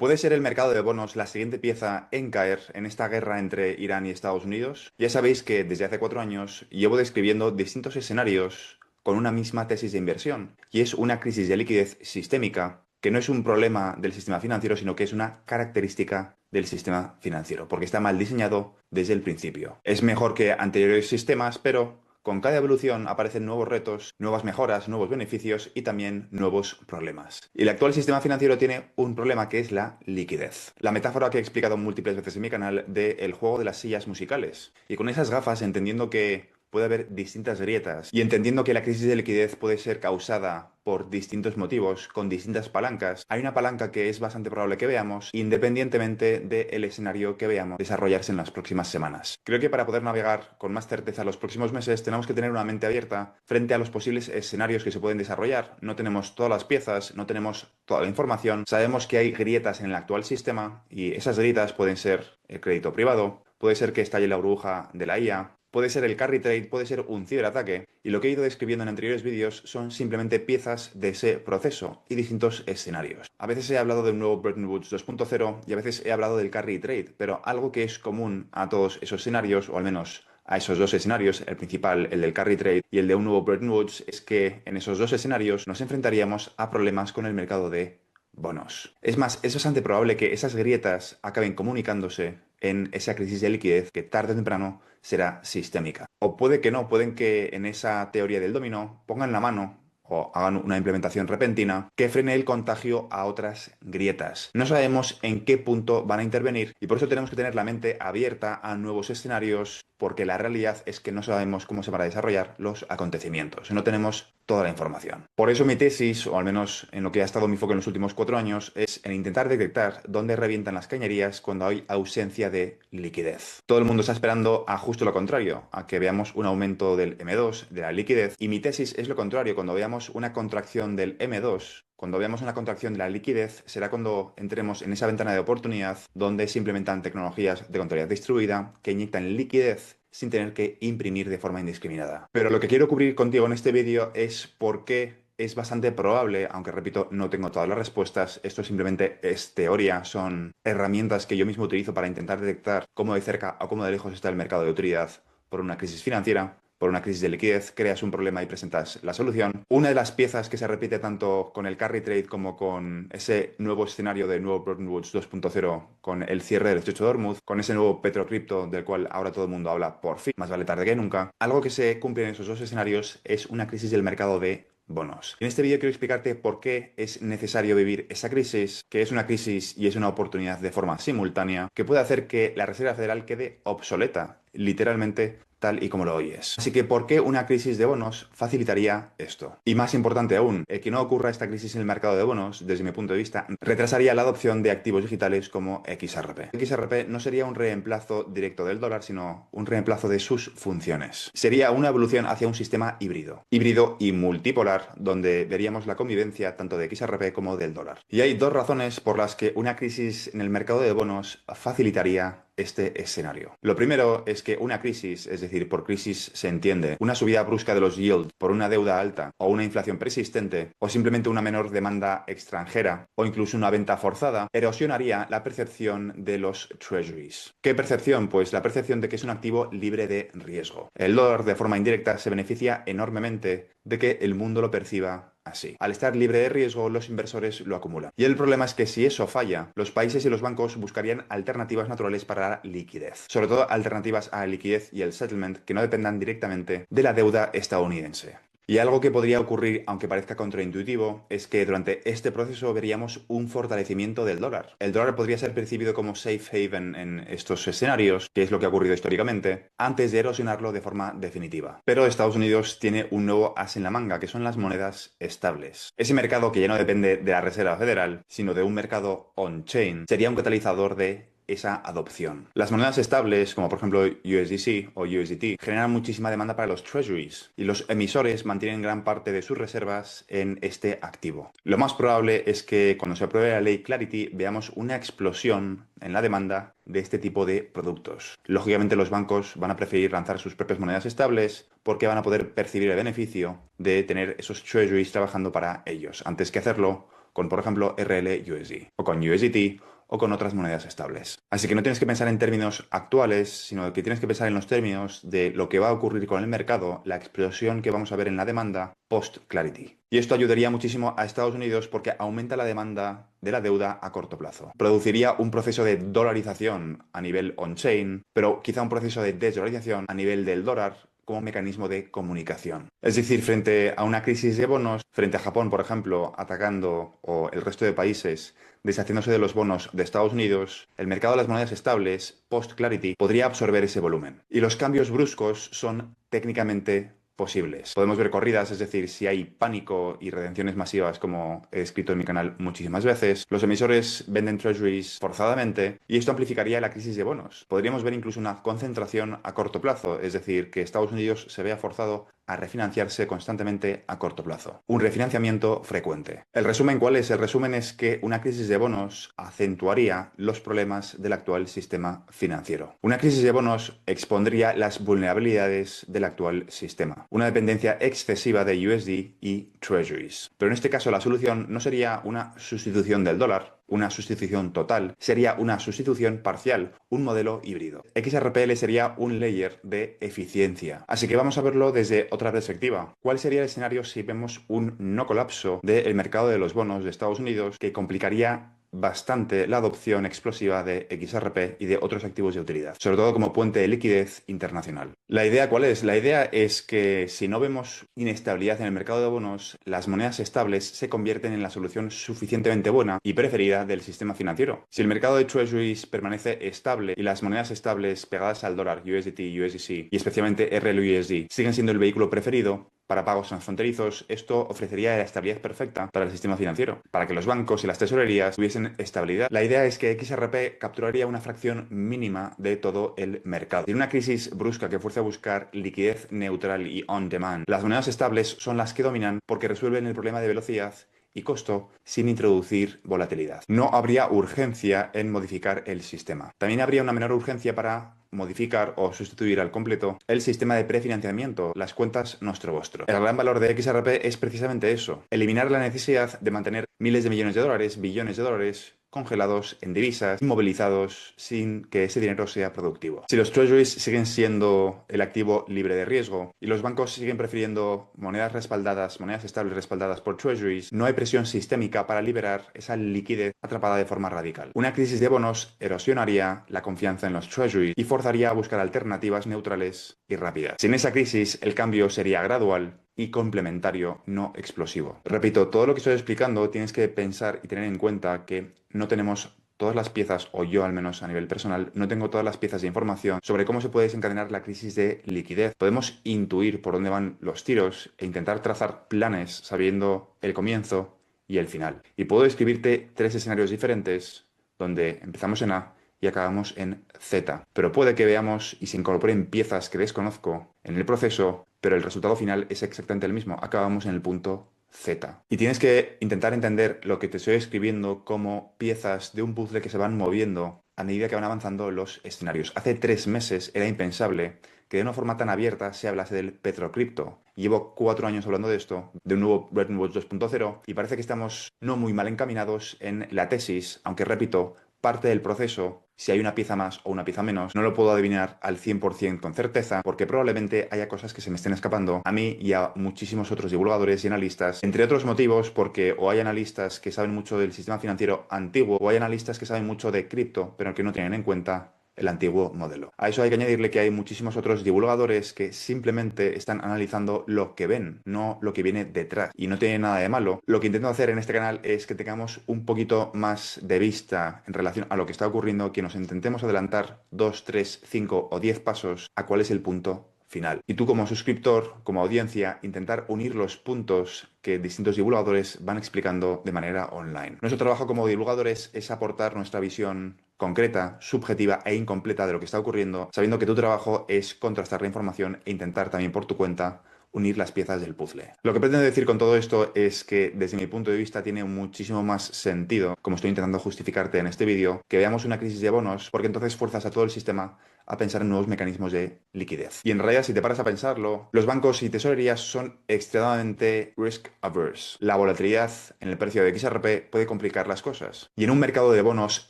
¿Puede ser el mercado de bonos la siguiente pieza en caer en esta guerra entre Irán y Estados Unidos? Ya sabéis que desde hace 4 años llevo describiendo distintos escenarios con una misma tesis de inversión, y es una crisis de liquidez sistémica, que no es un problema del sistema financiero, sino que es una característica del sistema financiero, porque está mal diseñado desde el principio. Es mejor que anteriores sistemas, pero con cada evolución aparecen nuevos retos, nuevas mejoras, nuevos beneficios y también nuevos problemas. Y el actual sistema financiero tiene un problema, que es la liquidez. La metáfora que he explicado múltiples veces en mi canal del juego de las sillas musicales. Y con esas gafas, entendiendo que puede haber distintas grietas y entendiendo que la crisis de liquidez puede ser causada por distintos motivos, con distintas palancas, hay una palanca que es bastante probable que veamos, independientemente del escenario que veamos desarrollarse en las próximas semanas. Creo que para poder navegar con más certeza los próximos meses tenemos que tener una mente abierta frente a los posibles escenarios que se pueden desarrollar. No tenemos todas las piezas, no tenemos toda la información, sabemos que hay grietas en el actual sistema y esas grietas pueden ser el crédito privado, puede ser que estalle la burbuja de la IA, puede ser el carry trade, puede ser un ciberataque, y lo que he ido describiendo en anteriores vídeos son simplemente piezas de ese proceso y distintos escenarios. A veces he hablado de un nuevo Bretton Woods 2.0 y a veces he hablado del carry trade, pero algo que es común a todos esos escenarios, o al menos a esos dos escenarios, el principal, el del carry trade, y el de un nuevo Bretton Woods, es que en esos dos escenarios nos enfrentaríamos a problemas con el mercado de bonos. Es más, es bastante probable que esas grietas acaben comunicándose en esa crisis de liquidez que tarde o temprano será sistémica. O puede que no, pueden que en esa teoría del dominó pongan la mano o hagan una implementación repentina que frene el contagio a otras grietas. No sabemos en qué punto van a intervenir y por eso tenemos que tener la mente abierta a nuevos escenarios, porque la realidad es que no sabemos cómo se van a desarrollar los acontecimientos. No tenemos toda la información. Por eso mi tesis, o al menos en lo que ha estado mi foco en los últimos 4 años, es en intentar detectar dónde revientan las cañerías cuando hay ausencia de liquidez. Todo el mundo está esperando a justo lo contrario, a que veamos un aumento del M2, de la liquidez, y mi tesis es lo contrario. Cuando veamos una contracción del M2, cuando veamos una contracción de la liquidez, será cuando entremos en esa ventana de oportunidad donde se implementan tecnologías de contabilidad distribuida que inyectan liquidez sin tener que imprimir de forma indiscriminada. Pero lo que quiero cubrir contigo en este vídeo es por qué es bastante probable, aunque repito, no tengo todas las respuestas, esto simplemente es teoría, son herramientas que yo mismo utilizo para intentar detectar cómo de cerca o cómo de lejos está el mercado de utilidad por una crisis financiera, por una crisis de liquidez, creas un problema y presentas la solución. Una de las piezas que se repite tanto con el carry trade como con ese nuevo escenario de nuevo Bretton Woods 2.0, con el cierre del estrecho de Hormuz, con ese nuevo petrocripto del cual ahora todo el mundo habla por fin, más vale tarde que nunca. Algo que se cumple en esos dos escenarios es una crisis del mercado de bonos. En este vídeo quiero explicarte por qué es necesario vivir esa crisis, que es una crisis y es una oportunidad de forma simultánea, que puede hacer que la Reserva Federal quede obsoleta, literalmente, tal y como lo oyes. Así que, ¿por qué una crisis de bonos facilitaría esto? Y más importante aún, el que no ocurra esta crisis en el mercado de bonos, desde mi punto de vista, retrasaría la adopción de activos digitales como XRP. XRP no sería un reemplazo directo del dólar, sino un reemplazo de sus funciones. Sería una evolución hacia un sistema híbrido. Híbrido y multipolar, donde veríamos la convivencia tanto de XRP como del dólar. Y hay dos razones por las que una crisis en el mercado de bonos facilitaría este escenario. Lo primero es que una crisis, es decir, por crisis se entiende una subida brusca de los yields por una deuda alta o una inflación persistente o simplemente una menor demanda extranjera o incluso una venta forzada, erosionaría la percepción de los treasuries. ¿Qué percepción? Pues la percepción de que es un activo libre de riesgo. El dólar de forma indirecta se beneficia enormemente de que el mundo lo perciba así. Al estar libre de riesgo, los inversores lo acumulan. Y el problema es que si eso falla, los países y los bancos buscarían alternativas naturales para la liquidez. Sobre todo alternativas a la liquidez y el settlement que no dependan directamente de la deuda estadounidense. Y algo que podría ocurrir, aunque parezca contraintuitivo, es que durante este proceso veríamos un fortalecimiento del dólar. El dólar podría ser percibido como safe haven en estos escenarios, que es lo que ha ocurrido históricamente, antes de erosionarlo de forma definitiva. Pero Estados Unidos tiene un nuevo as en la manga, que son las monedas estables. Ese mercado que ya no depende de la Reserva Federal, sino de un mercado on-chain, sería un catalizador de esa adopción. Las monedas estables, como por ejemplo USDC o USDT, generan muchísima demanda para los treasuries y los emisores mantienen gran parte de sus reservas en este activo. Lo más probable es que cuando se apruebe la ley Clarity veamos una explosión en la demanda de este tipo de productos. Lógicamente los bancos van a preferir lanzar sus propias monedas estables porque van a poder percibir el beneficio de tener esos treasuries trabajando para ellos, antes que hacerlo con, por ejemplo, RL USD o con USDT o con otras monedas estables. Así que no tienes que pensar en términos actuales, sino que tienes que pensar en los términos de lo que va a ocurrir con el mercado, la explosión que vamos a ver en la demanda post-Clarity. Y esto ayudaría muchísimo a Estados Unidos porque aumenta la demanda de la deuda a corto plazo. Produciría un proceso de dolarización a nivel on-chain, pero quizá un proceso de desdolarización a nivel del dólar como mecanismo de comunicación. Es decir, frente a una crisis de bonos, frente a Japón, por ejemplo, atacando o el resto de países deshaciéndose de los bonos de Estados Unidos, el mercado de las monedas estables, post-Clarity, podría absorber ese volumen. Y los cambios bruscos son técnicamente posibles. Podemos ver corridas, es decir, si hay pánico y redenciones masivas, como he escrito en mi canal muchísimas veces, los emisores venden treasuries forzadamente y esto amplificaría la crisis de bonos. Podríamos ver incluso una concentración a corto plazo, es decir, que Estados Unidos se vea forzado a refinanciarse constantemente a corto plazo. Un refinanciamiento frecuente. ¿El resumen cuál es? El resumen es que una crisis de bonos acentuaría los problemas del actual sistema financiero. Una crisis de bonos expondría las vulnerabilidades del actual sistema. Una dependencia excesiva de USD y Treasuries. Pero en este caso la solución no sería una sustitución del dólar, una sustitución total, sería una sustitución parcial, un modelo híbrido. XRPL sería un layer de eficiencia. Así que vamos a verlo desde otra perspectiva. ¿Cuál sería el escenario si vemos un no colapso del mercado de los bonos de Estados Unidos que complicaría bastante la adopción explosiva de XRP y de otros activos de utilidad, sobre todo como puente de liquidez internacional? ¿La idea cuál es? La idea es que si no vemos inestabilidad en el mercado de bonos, las monedas estables se convierten en la solución suficientemente buena y preferida del sistema financiero. Si el mercado de treasuries permanece estable y las monedas estables pegadas al dólar, USDT, USDC y especialmente RLUSD siguen siendo el vehículo preferido para pagos transfronterizos, esto ofrecería la estabilidad perfecta para el sistema financiero, para que los bancos y las tesorerías tuviesen estabilidad. La idea es que XRP capturaría una fracción mínima de todo el mercado. En una crisis brusca que fuerce a buscar liquidez neutral y on demand, las monedas estables son las que dominan porque resuelven el problema de velocidad y costo sin introducir volatilidad. No habría urgencia en modificar el sistema. También habría una menor urgencia para modificar o sustituir al completo el sistema de prefinanciamiento, las cuentas nuestro vostro. El gran valor de XRP es precisamente eso, eliminar la necesidad de mantener miles de millones de dólares, billones de dólares congelados en divisas, inmovilizados, sin que ese dinero sea productivo. Si los treasuries siguen siendo el activo libre de riesgo y los bancos siguen prefiriendo monedas respaldadas, monedas estables respaldadas por treasuries, no hay presión sistémica para liberar esa liquidez atrapada de forma radical. Una crisis de bonos erosionaría la confianza en los treasuries y forzaría a buscar alternativas neutrales y rápidas. Sin esa crisis, el cambio sería gradual y complementario, no explosivo. Repito, todo lo que estoy explicando tienes que pensar y tener en cuenta que no tenemos todas las piezas, o yo al menos a nivel personal, no tengo todas las piezas de información sobre cómo se puede desencadenar la crisis de liquidez. Podemos intuir por dónde van los tiros e intentar trazar planes sabiendo el comienzo y el final. Y puedo describirte 3 escenarios diferentes donde empezamos en A y acabamos en Z. Pero puede que veamos y se incorporen piezas que desconozco en el proceso, pero el resultado final es exactamente el mismo. Acabamos en el punto Z. Y tienes que intentar entender lo que te estoy escribiendo como piezas de un puzzle que se van moviendo a medida que van avanzando los escenarios. Hace 3 meses era impensable que de una forma tan abierta se hablase del petrocripto. Llevo 4 años hablando de esto, de un nuevo Bretton Woods 2.0, y parece que estamos no muy mal encaminados en la tesis, aunque repito, parte del proceso, si hay una pieza más o una pieza menos, no lo puedo adivinar al 100% con certeza, porque probablemente haya cosas que se me estén escapando a mí y a muchísimos otros divulgadores y analistas, entre otros motivos porque o hay analistas que saben mucho del sistema financiero antiguo o hay analistas que saben mucho de cripto, pero que no tienen en cuenta el antiguo modelo. A eso hay que añadirle que hay muchísimos otros divulgadores que simplemente están analizando lo que ven, no lo que viene detrás. Y no tiene nada de malo. Lo que intento hacer en este canal es que tengamos un poquito más de vista en relación a lo que está ocurriendo, que nos intentemos adelantar 2, 3, 5 o 10 pasos a cuál es el punto final. Y tú como suscriptor, como audiencia, intentar unir los puntos que distintos divulgadores van explicando de manera online. Nuestro trabajo como divulgadores es aportar nuestra visión concreta, subjetiva e incompleta de lo que está ocurriendo, sabiendo que tu trabajo es contrastar la información e intentar también por tu cuenta unir las piezas del puzzle. Lo que pretendo decir con todo esto es que desde mi punto de vista tiene muchísimo más sentido, como estoy intentando justificarte en este vídeo, que veamos una crisis de bonos, porque entonces fuerzas a todo el sistema a pensar en nuevos mecanismos de liquidez. Y en realidad, si te paras a pensarlo, los bancos y tesorerías son extremadamente risk averse. La volatilidad en el precio de XRP puede complicar las cosas. Y en un mercado de bonos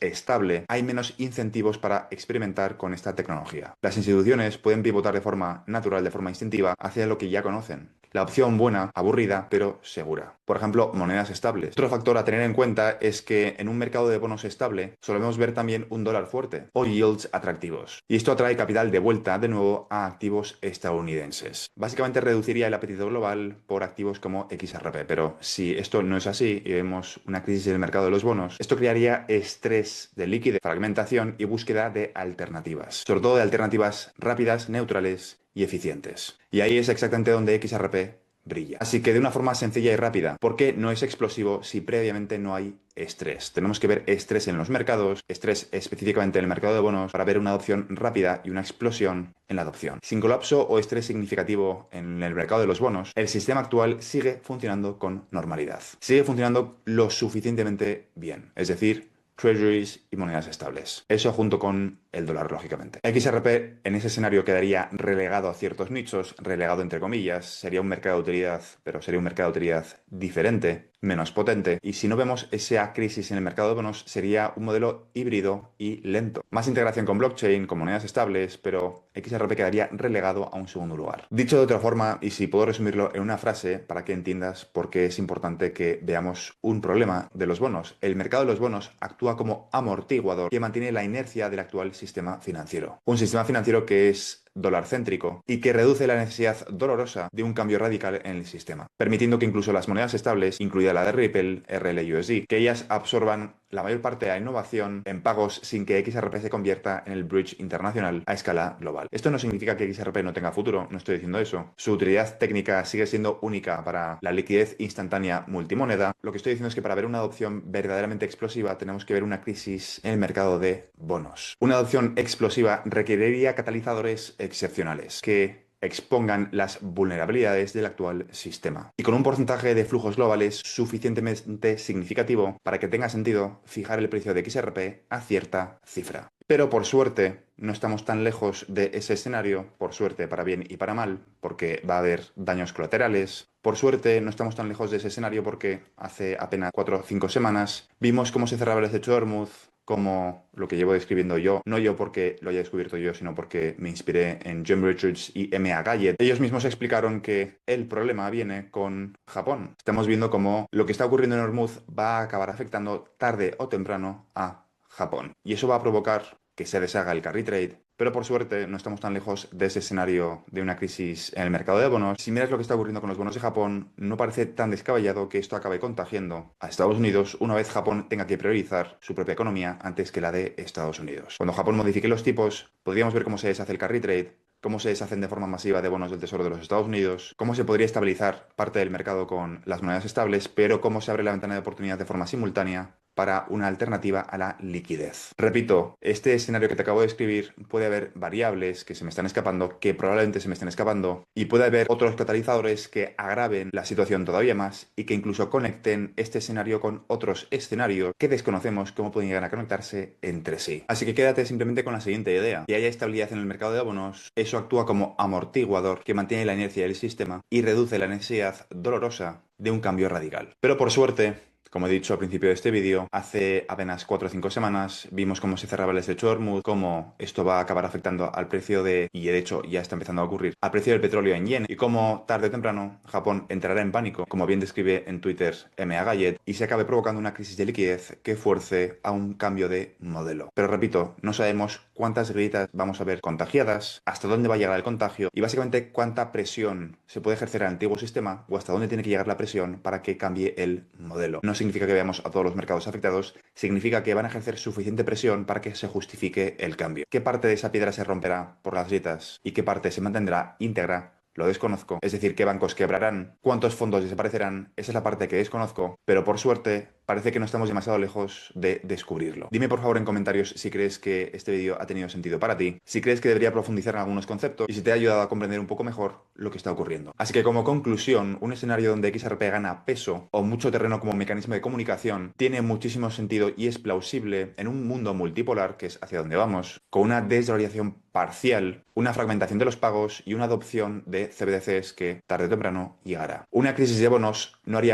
estable hay menos incentivos para experimentar con esta tecnología. Las instituciones pueden pivotar de forma natural, de forma instintiva, hacia lo que ya conocen. La opción buena, aburrida, pero segura. Por ejemplo, monedas estables. Otro factor a tener en cuenta es que en un mercado de bonos estable solemos ver también un dólar fuerte o yields atractivos. Y esto atrae capital de vuelta de nuevo a activos estadounidenses. Básicamente reduciría el apetito global por activos como XRP. Pero si esto no es así y vemos una crisis en el mercado de los bonos, esto crearía estrés de liquidez, fragmentación y búsqueda de alternativas. Sobre todo de alternativas rápidas, neutrales y eficientes. Y ahí es exactamente donde XRP brilla. Así que de una forma sencilla y rápida, ¿por qué no es explosivo si previamente no hay estrés? Tenemos que ver estrés en los mercados, estrés específicamente en el mercado de bonos, para ver una adopción rápida y una explosión en la adopción. Sin colapso o estrés significativo en el mercado de los bonos, el sistema actual sigue funcionando con normalidad. Sigue funcionando lo suficientemente bien, es decir, treasuries y monedas estables. Eso junto con el dólar, lógicamente. XRP en ese escenario quedaría relegado a ciertos nichos, relegado entre comillas, sería un mercado de utilidad, pero sería un mercado de utilidad diferente, menos potente, y si no vemos esa crisis en el mercado de bonos, sería un modelo híbrido y lento. Más integración con blockchain, con monedas estables, pero XRP quedaría relegado a un segundo lugar. Dicho de otra forma, y si puedo resumirlo en una frase para que entiendas por qué es importante que veamos un problema de los bonos. El mercado de los bonos actúa como amortiguador que mantiene la inercia del actual sistema financiero. Un sistema financiero que es dólar céntrico y que reduce la necesidad dolorosa de un cambio radical en el sistema, permitiendo que incluso las monedas estables, incluida la de Ripple, RLUSD, que ellas absorban la mayor parte de la innovación en pagos sin que XRP se convierta en el bridge internacional a escala global. Esto no significa que XRP no tenga futuro, no estoy diciendo eso. Su utilidad técnica sigue siendo única para la liquidez instantánea multimoneda. Lo que estoy diciendo es que para ver una adopción verdaderamente explosiva tenemos que ver una crisis en el mercado de bonos. Una adopción explosiva requeriría catalizadores excepcionales que expongan las vulnerabilidades del actual sistema. Y con un porcentaje de flujos globales suficientemente significativo para que tenga sentido fijar el precio de XRP a cierta cifra. Pero por suerte no estamos tan lejos de ese escenario, por suerte para bien y para mal, porque va a haber daños colaterales. Por suerte no estamos tan lejos de ese escenario porque hace apenas 4 o 5 semanas vimos cómo se cerraba el estrecho de Hormuz, como lo que llevo describiendo yo, no yo porque lo haya descubierto yo, sino porque me inspiré en Jim Richards y M.A. Gayyet. Ellos mismos explicaron que el problema viene con Japón. Estamos viendo cómo lo que está ocurriendo en Hormuz va a acabar afectando tarde o temprano a Japón. Y eso va a provocar que se deshaga el carry trade. Pero por suerte no estamos tan lejos de ese escenario de una crisis en el mercado de bonos. Si miras lo que está ocurriendo con los bonos de Japón, no parece tan descabellado que esto acabe contagiando a Estados Unidos una vez Japón tenga que priorizar su propia economía antes que la de Estados Unidos. Cuando Japón modifique los tipos, podríamos ver cómo se deshace el carry trade, cómo se deshacen de forma masiva de bonos del Tesoro de los Estados Unidos, cómo se podría estabilizar parte del mercado con las monedas estables, pero cómo se abre la ventana de oportunidad de forma simultánea para una alternativa a la liquidez. Repito, este escenario que te acabo de describir, puede haber variables que se me están escapando, que probablemente se me estén escapando, y puede haber otros catalizadores que agraven la situación todavía más y que incluso conecten este escenario con otros escenarios que desconocemos cómo pueden llegar a conectarse entre sí. Así que quédate simplemente con la siguiente idea. Si haya estabilidad en el mercado de bonos, eso actúa como amortiguador que mantiene la inercia del sistema y reduce la necesidad dolorosa de un cambio radical. Pero por suerte, como he dicho al principio de este vídeo, hace apenas 4 o 5 semanas vimos cómo se cerraba el estrecho de Hormuz, cómo esto va a acabar afectando al precio y de hecho ya está empezando a ocurrir, al precio del petróleo en yen, y cómo tarde o temprano Japón entrará en pánico, como bien describe en Twitter M.A. Gayyet, y se acabe provocando una crisis de liquidez que fuerce a un cambio de modelo. Pero repito, no sabemos cuántas grietas vamos a ver contagiadas, hasta dónde va a llegar el contagio y básicamente cuánta presión se puede ejercer al antiguo sistema o hasta dónde tiene que llegar la presión para que cambie el modelo. No significa que veamos a todos los mercados afectados, significa que van a ejercer suficiente presión para que se justifique el cambio. ¿Qué parte de esa piedra se romperá por las grietas y qué parte se mantendrá íntegra? Lo desconozco. Es decir, qué bancos quebrarán, cuántos fondos desaparecerán, esa es la parte que desconozco, pero por suerte parece que no estamos demasiado lejos de descubrirlo. Dime por favor en comentarios si crees que este vídeo ha tenido sentido para ti, si crees que debería profundizar en algunos conceptos y si te ha ayudado a comprender un poco mejor lo que está ocurriendo. Así que como conclusión, un escenario donde XRP gana peso o mucho terreno como mecanismo de comunicación tiene muchísimo sentido y es plausible en un mundo multipolar, que es hacia donde vamos, con una desvalorización parcial, una fragmentación de los pagos y una adopción de CBDCs que tarde o temprano llegará. Una crisis de bonos no haría